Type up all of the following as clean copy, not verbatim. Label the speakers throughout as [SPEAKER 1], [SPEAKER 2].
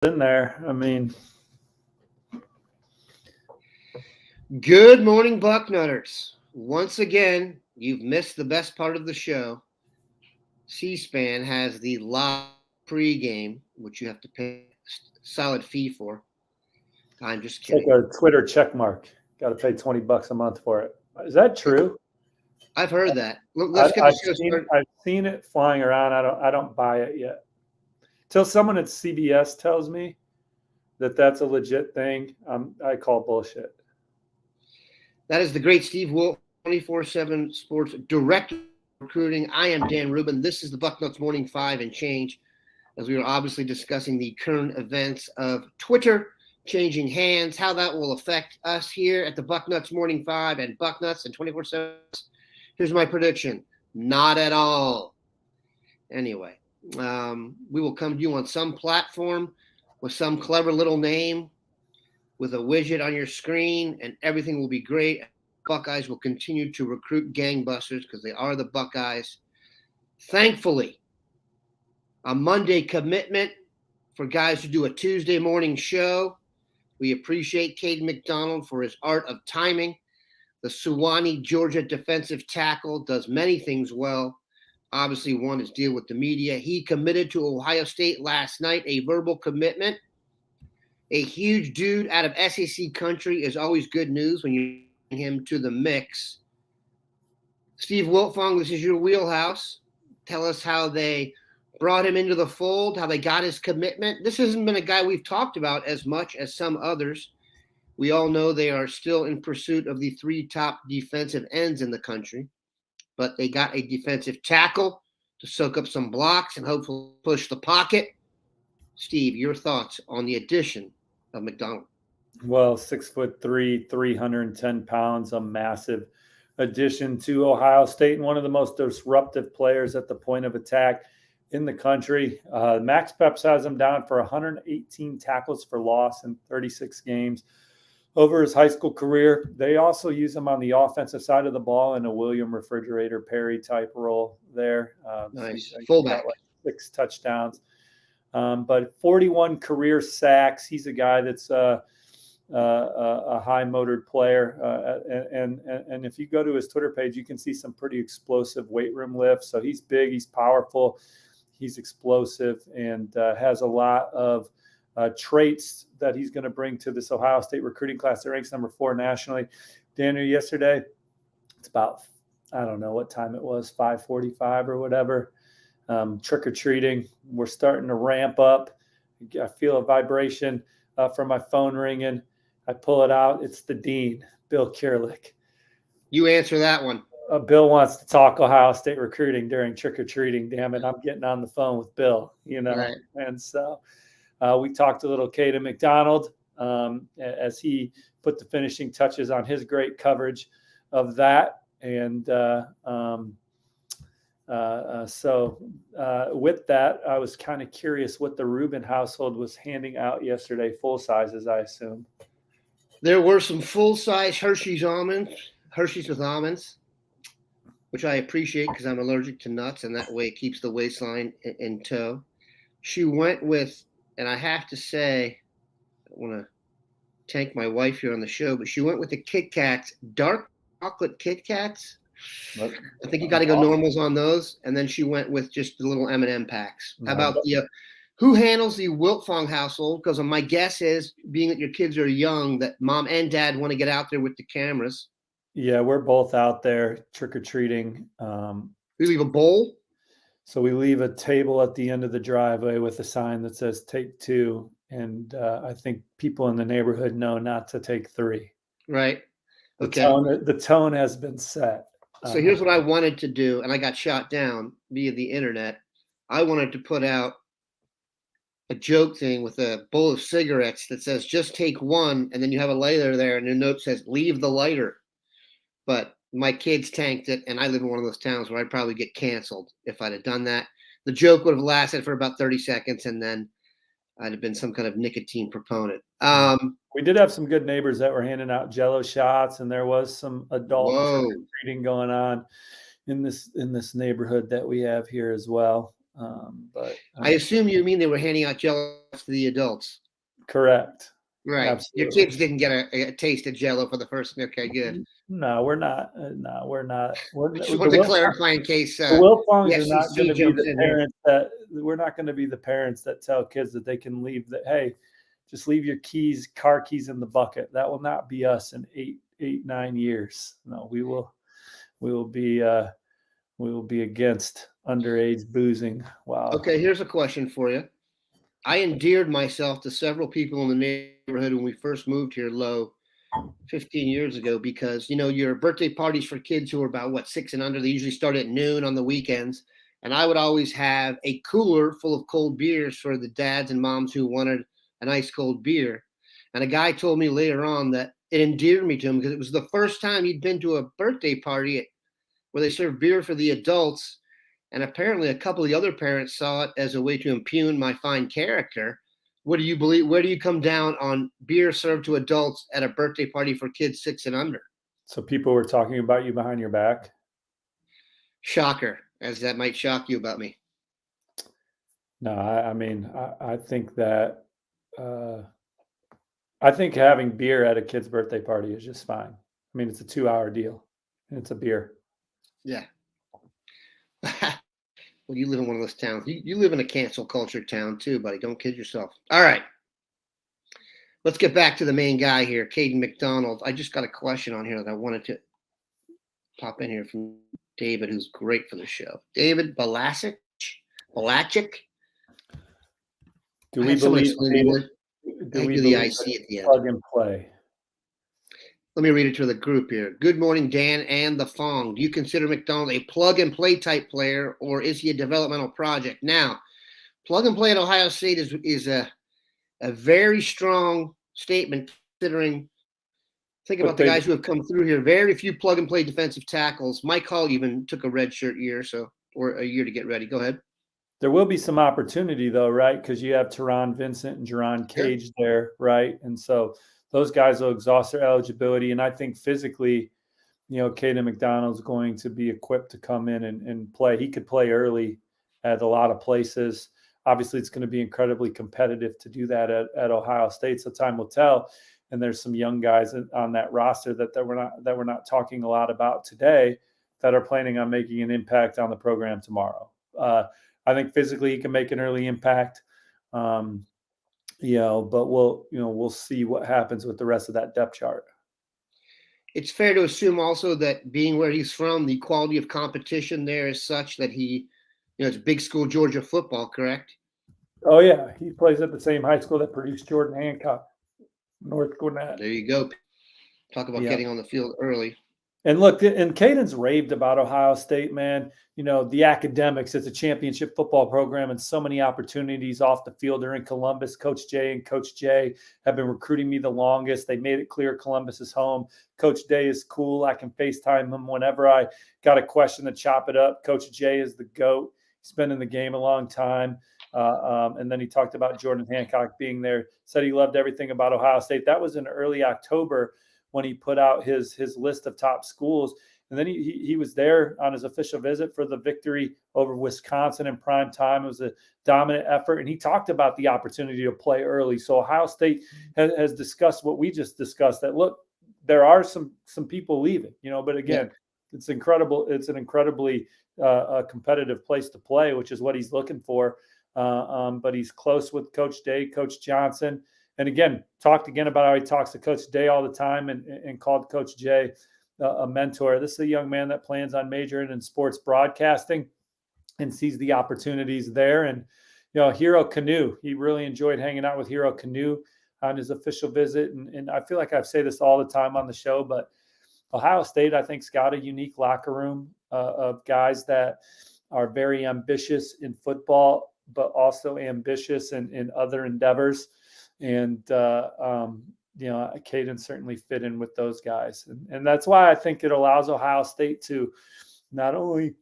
[SPEAKER 1] in there. I mean,
[SPEAKER 2] good morning, Bucknutters. Once again, you've missed the best part of the show. C-SPAN has the live pregame, which you have to pay a solid fee for. I'm just kidding.
[SPEAKER 1] It's like a Twitter check mark. Got to pay $20 a month for it. Is that true?
[SPEAKER 2] I've heard that. Let's get the show started.
[SPEAKER 1] I've seen it flying around. I don't buy it yet. Till someone at CBS tells me that that's a legit thing, I call bullshit.
[SPEAKER 2] That is the great Steve Wolf, 24/7 Sports Director of Recruiting. I am Dan Rubin. This is the Bucknuts Morning 5 and change, as we are obviously discussing the current events of Twitter changing hands, how that will affect us here at the Bucknuts Morning 5 and Bucknuts and 24/7. Here's my prediction. Not at all. Anyway, we will come to you on some platform with some clever little name with a widget on your screen, and everything will be great. Buckeyes will continue to recruit gangbusters because they are the Buckeyes. Thankfully, a Monday commitment for guys to do a Tuesday morning show. We appreciate Kayden McDonald for his art of timing. The Suwanee, Georgia defensive tackle does many things well. Obviously, one is deal with the media. He committed to Ohio State last night, a verbal commitment. A huge dude out of SEC country is always good news when you bring him to the mix. Steve Wiltfong, this is your wheelhouse. Tell us how they brought him into the fold, how they got his commitment. This hasn't been a guy we've talked about as much as some others. We all know they are still in pursuit of the 3 top defensive ends in the country, but they got a defensive tackle to soak up some blocks and hopefully push the pocket. Steve, your thoughts on the addition of McDonald?
[SPEAKER 1] Well, 6'3", 310 pounds, a massive addition to Ohio State and one of the most disruptive players at the point of attack in the country. Max Peps has him down for 118 tackles for loss in 36 games over his high school career. They also use him on the offensive side of the ball in a William Refrigerator Perry type role there.
[SPEAKER 2] Nice. Fullback.
[SPEAKER 1] Like 6 touchdowns. But 41 career sacks. He's a guy that's a high-motored player. And if you go to his Twitter page, you can see some pretty explosive weight room lifts. So he's big, he's powerful, he's explosive, and has a lot of traits that he's going to bring to this Ohio State recruiting class that ranks number 4 nationally. Daniel, yesterday, it's about, I don't know what time it was, 5:45 or whatever. Trick-or-treating. We're starting to ramp up. I feel a vibration from my phone ringing. I pull it out. It's the dean, Bill Kierlich.
[SPEAKER 2] You answer that one.
[SPEAKER 1] Bill wants to talk Ohio State recruiting during trick-or-treating. Damn it, I'm getting on the phone with Bill, Right. And so we talked a little Kayden McDonald as he put the finishing touches on his great coverage of that. And so with that, I was kind of curious what the Rubin household was handing out yesterday, full sizes, I assume.
[SPEAKER 2] There were some full-size Hershey's with almonds, which I appreciate because I'm allergic to nuts, and that way it keeps the waistline in tow. She went with, and I have to say, I don't want to tank my wife here on the show, but she went with the Kit Kats, dark chocolate Kit Kats. I think you got to go normals on those, and then she went with just the little M&M packs. How about the who handles the Wiltfong household? Because my guess is, being that your kids are young, that mom and dad want to get out there with the cameras.
[SPEAKER 1] Yeah, we're both out there trick-or-treating.
[SPEAKER 2] We leave a bowl?
[SPEAKER 1] So we leave a table at the end of the driveway with a sign that says take 2. And I think people in the neighborhood know not to take 3.
[SPEAKER 2] Right. Okay.
[SPEAKER 1] The tone has been set.
[SPEAKER 2] So here's what I wanted to do, and I got shot down via the internet. I wanted to put out a joke thing with a bowl of cigarettes that says just take 1, and then you have a lighter there, and your note says leave the lighter. But my kids tanked it, and I live in one of those towns where I'd probably get canceled if I'd have done that. The joke would have lasted for about 30 seconds, and then I'd have been some kind of nicotine proponent.
[SPEAKER 1] We did have some good neighbors that were handing out Jell-O shots, and there was some adult treating going on in this neighborhood that we have here as well. But
[SPEAKER 2] I assume you mean they were handing out Jello to the adults.
[SPEAKER 1] correct.
[SPEAKER 2] Right.
[SPEAKER 1] Absolutely.
[SPEAKER 2] Your kids didn't get a taste of Jello for the first. Okay, good.
[SPEAKER 1] No, we're not. No, we're not.
[SPEAKER 2] I just want to clarify in case
[SPEAKER 1] the Wiltfongs
[SPEAKER 2] the
[SPEAKER 1] are not going
[SPEAKER 2] FCC
[SPEAKER 1] to be
[SPEAKER 2] jumps
[SPEAKER 1] the
[SPEAKER 2] in here.
[SPEAKER 1] parents that we're not going to be the parents that tell kids that they can leave that. Hey, just leave your car keys in the bucket. That will not be us in 9 years. No, we will be against underage boozing. Wow.
[SPEAKER 2] Okay, here's a question for you. I endeared myself to several people in the neighborhood when we first moved here, 15 years ago, because your birthday parties for kids who are about 6 and under, they usually start at noon on the weekends, and I would always have a cooler full of cold beers for the dads and moms who wanted an ice cold beer. And a guy told me later on that it endeared me to him because it was the first time he'd been to a birthday party where they served beer for the adults. And apparently a couple of the other parents saw it as a way to impugn my fine character. What do you believe? Where do you come down on beer served to adults at a birthday party for kids 6 and under?
[SPEAKER 1] So people were talking about you behind your back?
[SPEAKER 2] Shocker, as that might shock you about me.
[SPEAKER 1] No, I think that I think having beer at a kid's birthday party is just fine. I mean, it's a 2-hour deal, and it's a beer.
[SPEAKER 2] Yeah. Well, you live in one of those towns. You live in a cancel culture town too, buddy. Don't kid yourself. All right. Let's get back to the main guy here, Kayden McDonald. I just got a question on here that I wanted to pop in here from David, who's great for the show. David Balachik?
[SPEAKER 1] Do we believe
[SPEAKER 2] the IC at the end?
[SPEAKER 1] Plug and play?
[SPEAKER 2] Let me read it to the group here. Good morning, Dan and the Fong. Do you consider McDonald a plug-and-play type player, or is he a developmental project? Now, plug-and-play at Ohio State is a very strong statement, considering – think about the guys who have come through here. Very few plug-and-play defensive tackles. Mike Hall even took a redshirt year or a year to get ready. Go ahead.
[SPEAKER 1] There will be some opportunity, though, right? Because you have Teron Vincent and Jerron Cage there, right? And so – those guys will exhaust their eligibility. And I think physically, Kayden McDonald's going to be equipped to come in and play. He could play early at a lot of places. Obviously, it's going to be incredibly competitive to do that at Ohio State. So time will tell. And there's some young guys on that roster that we're not talking a lot about today that are planning on making an impact on the program tomorrow. I think physically he can make an early impact. But we'll see what happens with the rest of that depth chart.
[SPEAKER 2] It's fair to assume also that being where he's from, the quality of competition there is such that it's big school Georgia football, correct?
[SPEAKER 1] Oh yeah, he plays at the same high school that produced Jordan Hancock, North Gwinnett.
[SPEAKER 2] There you go. Talk about getting on the field early.
[SPEAKER 1] And look, and Kayden's raved about Ohio State, man. The academics, it's a championship football program and so many opportunities off the field. They're in Columbus. Coach Jay and Coach Jay have been recruiting me the longest. They made it clear Columbus is home. Coach Day is cool. I can FaceTime him whenever I got a question to chop it up. Coach Jay is the GOAT. He's been in the game a long time. And then he talked about Jordan Hancock being there, said he loved everything about Ohio State. That was in early October when he put out his list of top schools. And then he was there on his official visit for the victory over Wisconsin in prime time. It was a dominant effort. And he talked about the opportunity to play early. So Ohio State has discussed what we just discussed, that, look, there are some people leaving, but again, it's incredible. It's an incredibly competitive place to play, which is what he's looking for. But he's close with Coach Day, Coach Johnson. And again, talked again about how he talks to Coach Day all the time and called Coach Jay a mentor. This is a young man that plans on majoring in sports broadcasting and sees the opportunities there. And, Hero Canoe, he really enjoyed hanging out with Hero Canoe on his official visit. And I feel like I say this all the time on the show, but Ohio State, I think, has got a unique locker room of guys that are very ambitious in football, but also ambitious in other endeavors. And, Kayden certainly fit in with those guys. And that's why I think it allows Ohio State to not only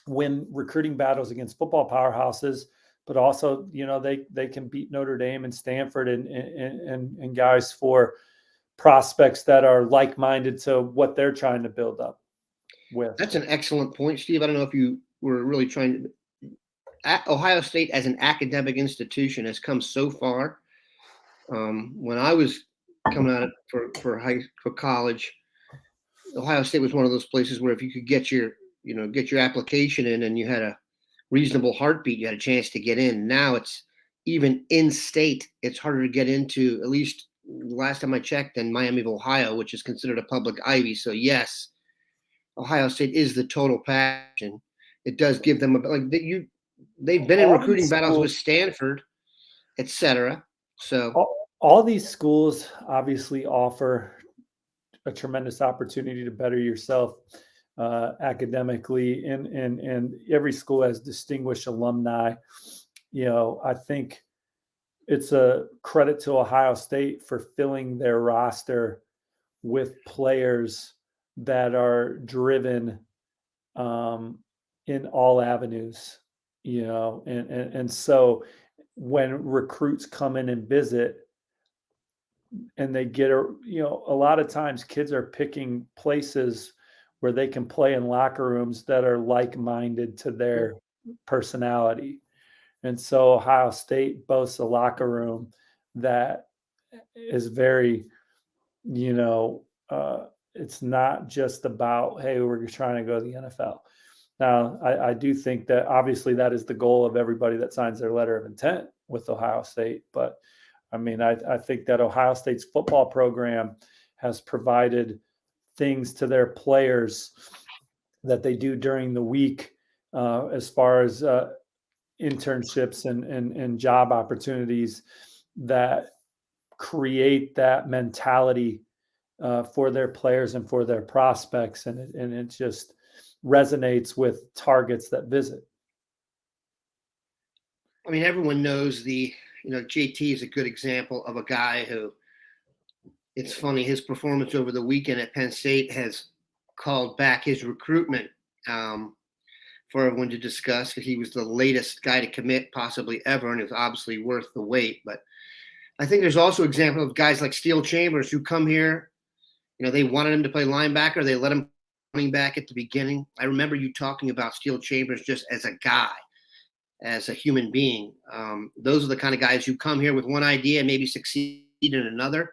[SPEAKER 1] win recruiting battles against football powerhouses, but also, they can beat Notre Dame and Stanford and guys for prospects that are like-minded to what they're trying to build up with.
[SPEAKER 2] That's an excellent point, Steve. I don't know if you were really trying to Ohio State as an academic institution has come so far. When I was coming out for college, Ohio State was one of those places where if you could get your application in and you had a reasonable heartbeat, you had a chance to get in. Now it's even in state, it's harder to get into, at least last time I checked, in Miami of Ohio, which is considered a public Ivy. So yes, Ohio State is the total package, and it does give them they've been in recruiting battles with Stanford, etc. So
[SPEAKER 1] all these schools obviously offer a tremendous opportunity to better yourself academically, and every school has distinguished alumni. I think it's a credit to Ohio State for filling their roster with players that are driven in all avenues, and so when recruits come in and visit and they get a lot of times kids are picking places where they can play in locker rooms that are like-minded to their personality. And so Ohio State boasts a locker room that is very, it's not just about, hey, we're trying to go to the NFL. Now, I do think that obviously that is the goal of everybody that signs their letter of intent with Ohio State. But I mean, I think that Ohio State's football program has provided things to their players that they do during the week as far as internships and job opportunities that create that mentality for their players and for their prospects. And it just resonates with targets that visit.
[SPEAKER 2] I mean, everyone knows JT is a good example of a guy who, it's funny, his performance over the weekend at Penn State has called back his recruitment for everyone to discuss. He was the latest guy to commit possibly ever, and it was obviously worth the wait. But I think there's also example of guys like Steel Chambers who come here, they wanted him to play linebacker. They let him running back at the beginning. I remember you talking about Steel Chambers just as a guy, as a human being. Those are the kind of guys who come here with one idea and maybe succeed in another.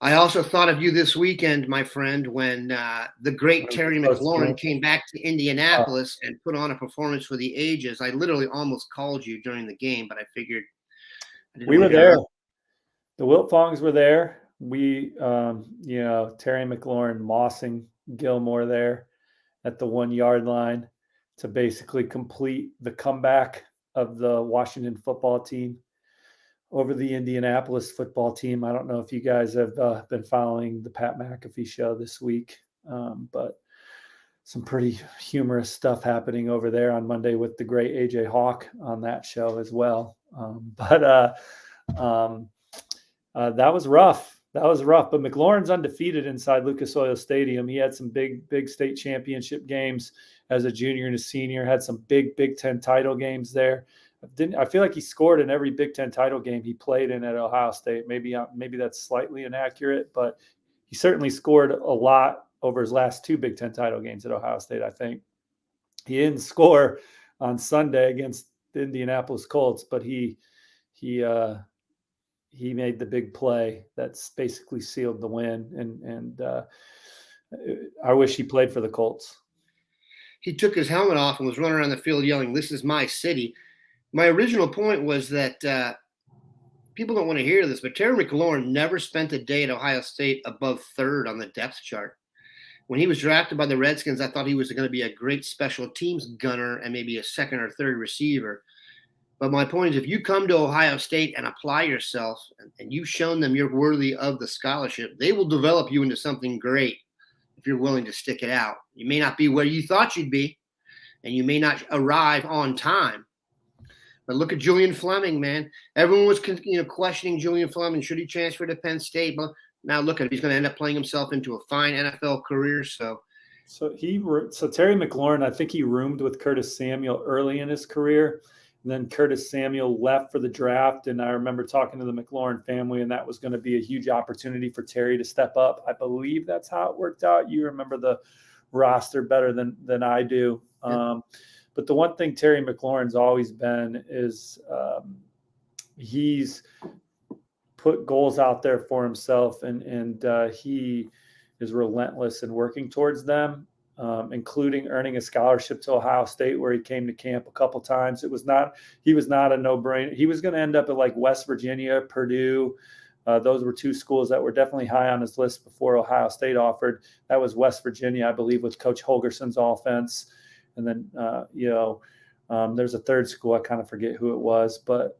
[SPEAKER 2] I also thought of you this weekend, my friend, when the great Terry McLaurin came back to Indianapolis and put on a performance for the ages. I literally almost called you during the game, but I figured
[SPEAKER 1] we were there. The Wiltfongs were there. We, Terry McLaurin mossing Gilmore there at the 1 yard line to basically complete the comeback of the Washington football team over the Indianapolis football team. I don't know if you guys have been following the Pat McAfee show this week, but some pretty humorous stuff happening over there on Monday with the great AJ Hawk on that show as well. That was rough. That was rough. But McLaurin's undefeated inside Lucas Oil Stadium. He had some big state championship games as a junior and a senior, had some big Big Ten title games there. I feel like he scored in every Big Ten title game he played in at Ohio State. Maybe that's slightly inaccurate, but he certainly scored a lot over his last 2 Big Ten title games at Ohio State, I think. He didn't score on Sunday against the Indianapolis Colts, but he made the big play that's basically sealed the win. And I wish he played for the Colts.
[SPEAKER 2] He took his helmet off and was running around the field yelling, "This is my city." My original point was that people don't want to hear this, but Terry McLaurin never spent a day at Ohio State above 3rd on the depth chart. When he was drafted by the Redskins, I thought he was going to be a great special teams gunner and maybe a 2nd or 3rd receiver. But my point is, if you come to Ohio State and apply yourself and you've shown them you're worthy of the scholarship, they will develop you into something great if you're willing to stick it out. You may not be where you thought you'd be, and you may not arrive on time. But look at Julian Fleming, man. Everyone was questioning Julian Fleming. Should he transfer to Penn State? But now look at him. He's going to end up playing himself into a fine NFL career. So
[SPEAKER 1] Terry McLaurin, I think he roomed with Curtis Samuel early in his career. And then Curtis Samuel left for the draft. And I remember talking to the McLaurin family, and that was going to be a huge opportunity for Terry to step up. I believe that's how it worked out. You remember the roster better than I do. But the one thing Terry McLaurin's always been is he's put goals out there for himself, and he is relentless in working towards them, including earning a scholarship to Ohio State, where he came to camp a couple times. He was not a no-brainer. He was going to end up at like West Virginia, Purdue. Those were two schools that were definitely high on his list before Ohio State offered. That was West Virginia, I believe, with Coach Holgerson's offense. And then, there's a third school. I kind of forget who it was, but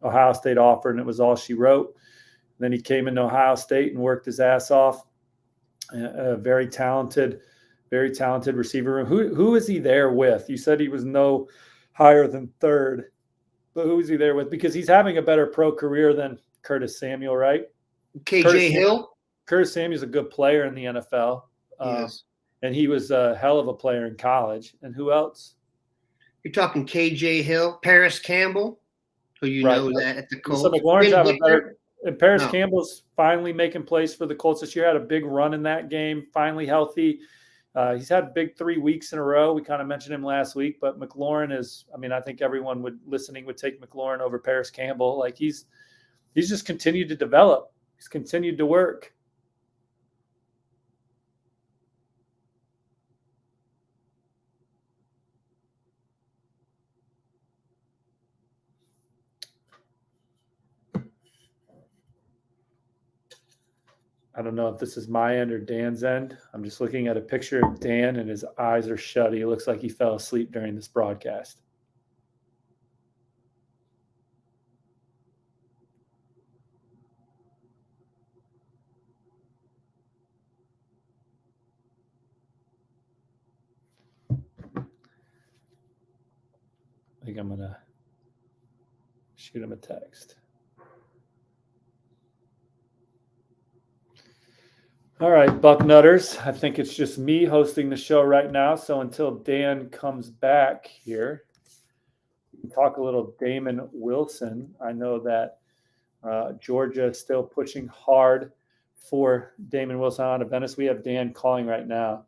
[SPEAKER 1] Ohio State offered, and it was all she wrote. And then he came into Ohio State and worked his ass off. A very talented receiver. Who is he there with? You said he was no higher than third, but who is he there with? Because he's having a better pro career than Curtis Samuel, right?
[SPEAKER 2] KJ Hill.
[SPEAKER 1] Curtis Samuel's a good player in the NFL.
[SPEAKER 2] Yes.
[SPEAKER 1] And he was a hell of a player in college. And who else?
[SPEAKER 2] You're talking KJ Hill, Paris Campbell, who know that at the Colts.
[SPEAKER 1] So McLaurin's have a better. And Paris Campbell's finally making plays for the Colts this year. Had a big run in that game. Finally healthy. He's had big 3 weeks in a row. We kind of mentioned him last week, but McLaurin is. I mean, I think everyone would take McLaurin over Paris Campbell. Like he's just continued to develop. He's continued to work. I don't know if this is my end or Dan's end. I'm just looking at a picture of Dan, and his eyes are shut. He looks like he fell asleep during this broadcast. I think I'm going to shoot him a text. All right, Bucknutters. I think it's just me hosting the show right now. So until Dan comes back here, we can talk a little Damon Wilson. I know that Georgia is still pushing hard for Damon Wilson out of Venice. We have Dan calling right now.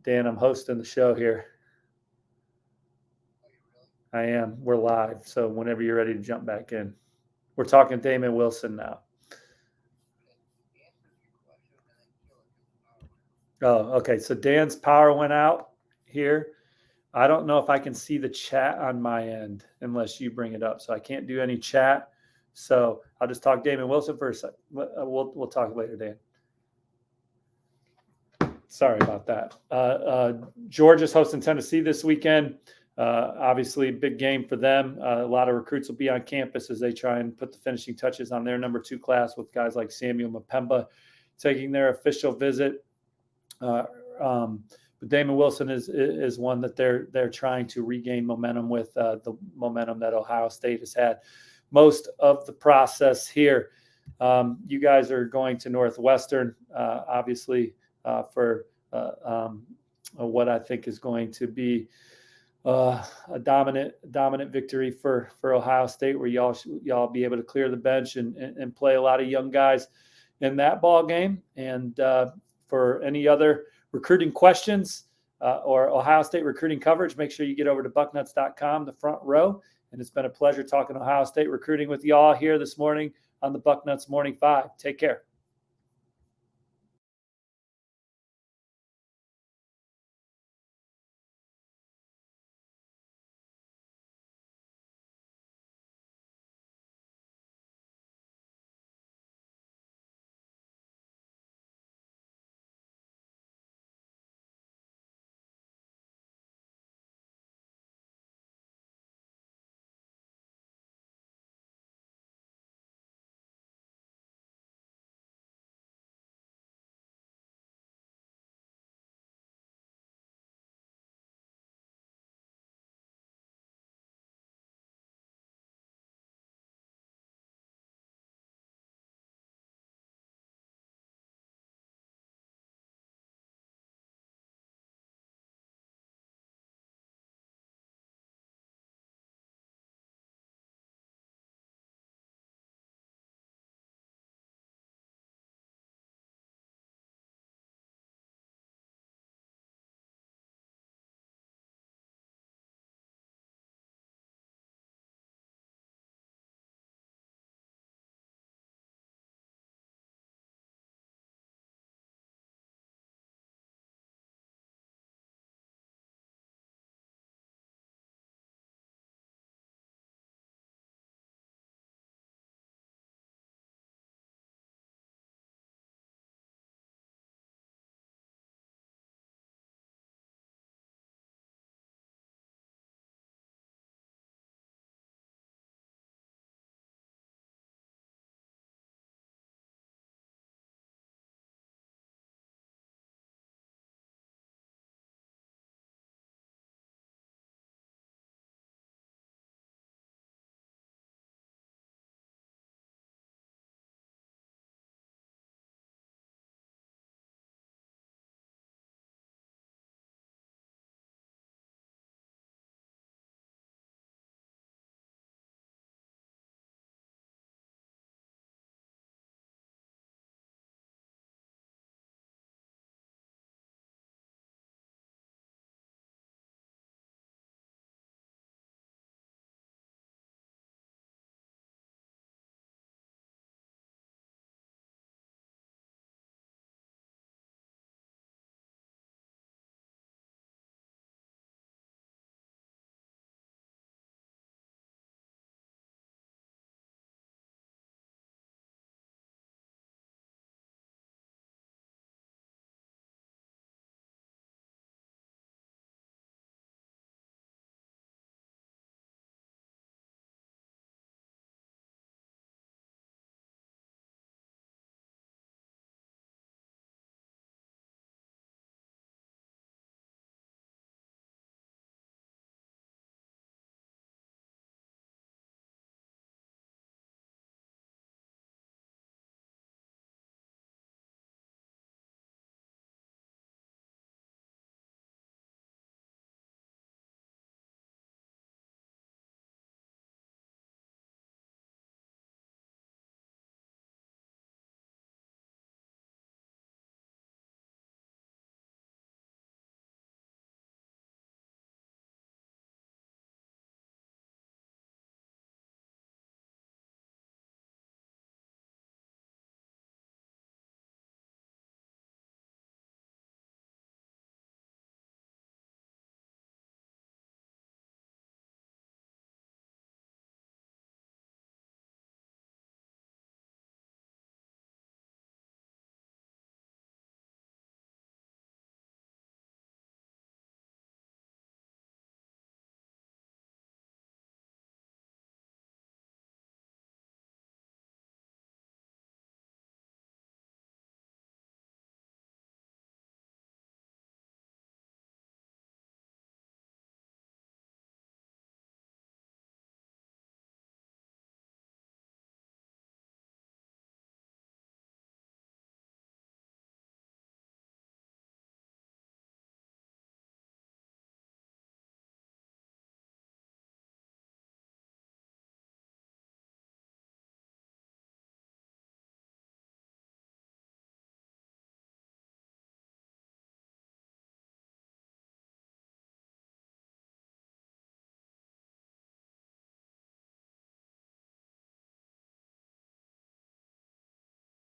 [SPEAKER 1] Dan, I'm hosting the show here. I am. We're live. So whenever you're ready to jump back in, we're talking Damon Wilson now. Oh, okay. So Dan's power went out here. I don't know if I can see the chat on my end unless you bring it up. So I can't do any chat. So I'll just talk Damon Wilson for a second. We'll talk later, Dan. Sorry about that. Georgia's hosting Tennessee this weekend. Obviously, big game for them. A lot of recruits will be on campus as they try and put the finishing touches on their number 2 class, with guys like Samuel Mpemba taking their official visit. But Damon Wilson is one that they're trying to regain momentum with, the momentum that Ohio State has had most of the process here. You guys are going to Northwestern, obviously, for what I think is going to be a dominant victory for Ohio State, where y'all be able to clear the bench and play a lot of young guys in that ball game. And for any other recruiting questions or Ohio State recruiting coverage, make sure you get over to bucknuts.com, the front row. And it's been a pleasure talking Ohio State recruiting with y'all here this morning on the Bucknuts Morning 5. Take care.